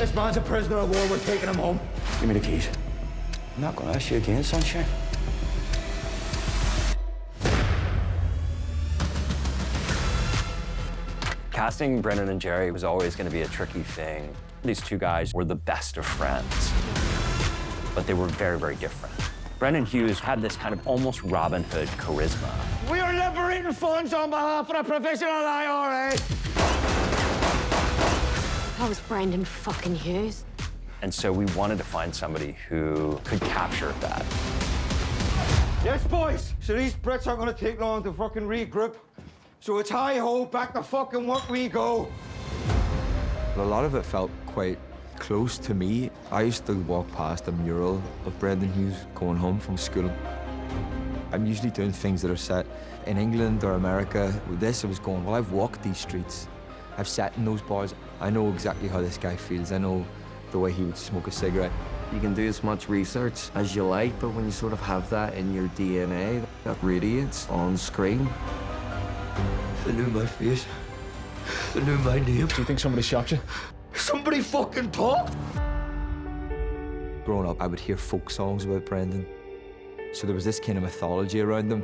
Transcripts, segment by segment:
This man's a prisoner of war. We're taking him home. Give me the keys. I'm not gonna ask you again, sunshine. Casting Brendan and Jerry was always going to be a tricky thing. These two guys were the best of friends, but they were very, very different. Brendan Hughes had this kind of almost Robin Hood charisma. We are liberating funds on behalf of the Provisional IRA. That was Brendan fucking Hughes. And so we wanted to find somebody who could capture that. Yes, boys. So these Brits aren't going to take long to fucking regroup. So it's hi-ho, back to fucking work we go. A lot of it felt quite close to me. I used to walk past a mural of Brendan Hughes going home from school. I'm usually doing things that are set in England or America. With this, I was going, well, I've walked these streets. I've sat in those bars. I know exactly how this guy feels. I know the way he would smoke a cigarette. You can do as much research as you like, but when you sort of have that in your DNA, that radiates on screen. They knew my face. They knew my name. Do you think somebody shot you? Somebody fucking talked. Growing up, I would hear folk songs about Brendan. So there was this kind of mythology around him.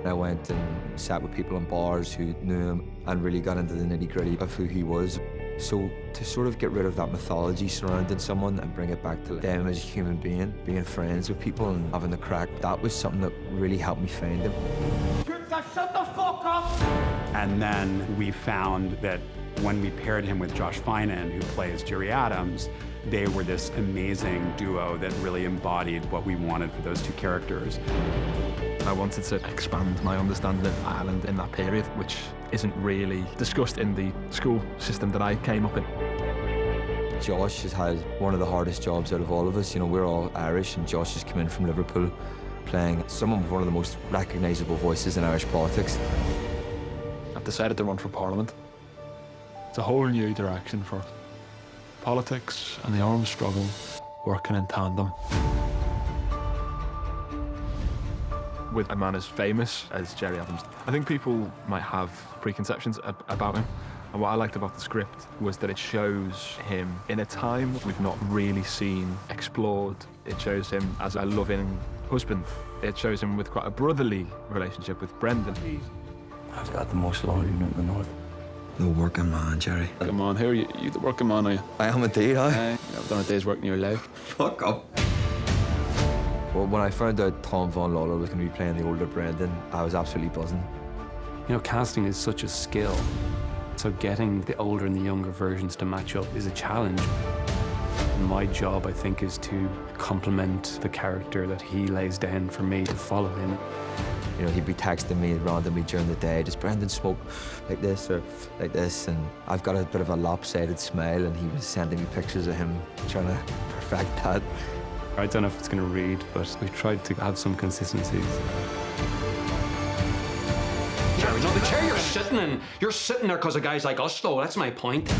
I went and sat with people in bars who knew him and really got into the nitty-gritty of who he was. So to sort of get rid of that mythology surrounding someone and bring it back to them as a human being friends with people and having the crack, that was something that really helped me find him. Shut the fuck up! And then we found that when we paired him with Josh Finan, who plays Jerry Adams, they were this amazing duo that really embodied what we wanted for those two characters. I wanted to expand my understanding of Ireland in that period, which isn't really discussed in the school system that I came up in. Josh has had one of the hardest jobs out of all of us. You know, we're all Irish, and Josh has come in from Liverpool playing someone with one of the most recognisable voices in Irish politics. I've decided to run for Parliament. It's a whole new direction for politics and the armed struggle working in tandem. With a man as famous as Jerry Adams, I think people might have preconceptions about him. And what I liked about the script was that it shows him in a time we've not really seen explored. It shows him as a loving husband. It shows him with quite a brotherly relationship with Brendan. I've got the most loyal unit in the north. The working man, Jerry. Come on, who are you? You the working man, are you? I am indeed, I've done a day's work in your life. Fuck up. Well, when I found out Tom Vaughan Lawler was going to be playing the older Brendan, I was absolutely buzzing. You know, casting is such a skill. So getting the older and the younger versions to match up is a challenge. My job, I think, is to complement the character that he lays down for me to follow him. You know, he'd be texting me randomly during the day, does Brendan smoke like this or like this? And I've got a bit of a lopsided smile, and he was sending me pictures of him trying to perfect that. I don't know if it's going to read, but we tried to have some consistencies. Jerry, no, the chair you're sitting there because of guys like us, though. That's my point.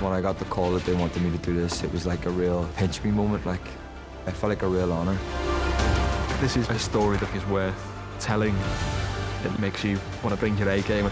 When I got the call that they wanted me to do this, it was like a real pinch me moment. Like, I felt like a real honor. This is a story that is worth telling. It makes you want to bring your A game.